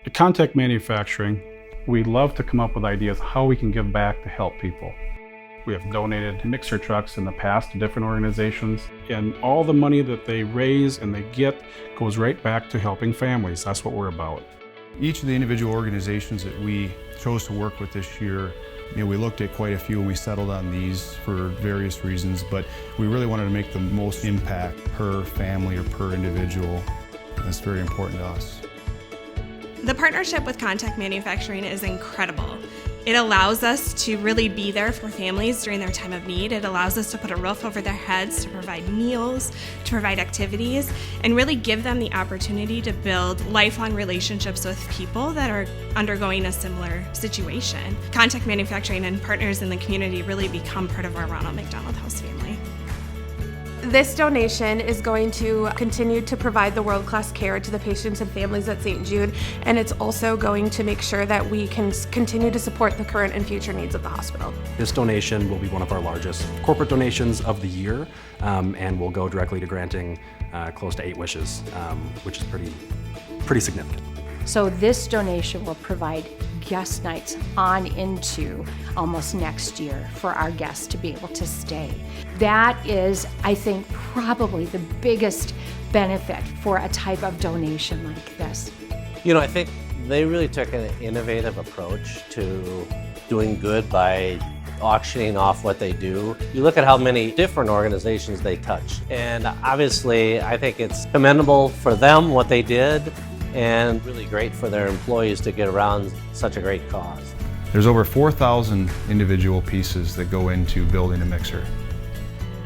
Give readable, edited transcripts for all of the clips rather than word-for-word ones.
At Contact Manufacturing, we love to come up with ideas how we can give back to help people. We have donated mixer trucks in the past to different organizations, and all the money that they raise and they get goes right back to helping families. That's what we're about. Each of the individual organizations that we chose to work with this year, we looked at quite a few and we settled on these for various reasons, but we really wanted to make the most impact per family or per individual. That's very important to us. The partnership with Contact Manufacturing is incredible. It allows us to really be there for families during their time of need. It allows us to put a roof over their heads, to provide meals, to provide activities, and really give them the opportunity to build lifelong relationships with people that are undergoing a similar situation. Contact Manufacturing and partners in the community really become part of our Ronald McDonald House family. This donation is going to continue to provide the world-class care to the patients and families at St. Jude, and it's also going to make sure that we can continue to support the current and future needs of the hospital. This donation will be one of our largest corporate donations of the year, and will go directly to granting close to 8 wishes, which is pretty significant. So this donation will provide guest nights on into almost next year for our guests to be able to stay. That is, I think, probably the biggest benefit for a type of donation like this. I think they really took an innovative approach to doing good by auctioning off what they do. You look at how many different organizations they touch, and obviously I think it's commendable for them what they did, and really great for their employees to get around such a great cause. There's over 4,000 individual pieces that go into building a mixer.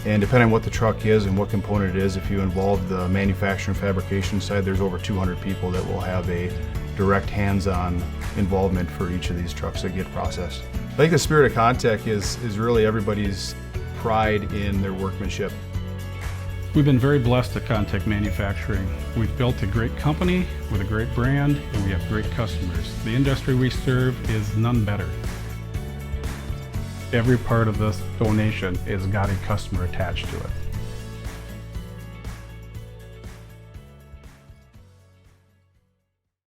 And depending on what the truck is and what component it is, if you involve the manufacturing fabrication side, there's over 200 people that will have a direct hands-on involvement for each of these trucks that get processed. I think the spirit of Contact is really everybody's pride in their workmanship. We've been very blessed at Contact Manufacturing. We've built a great company with a great brand, and we have great customers. The industry we serve is none better. Every part of this donation has got a customer attached to it.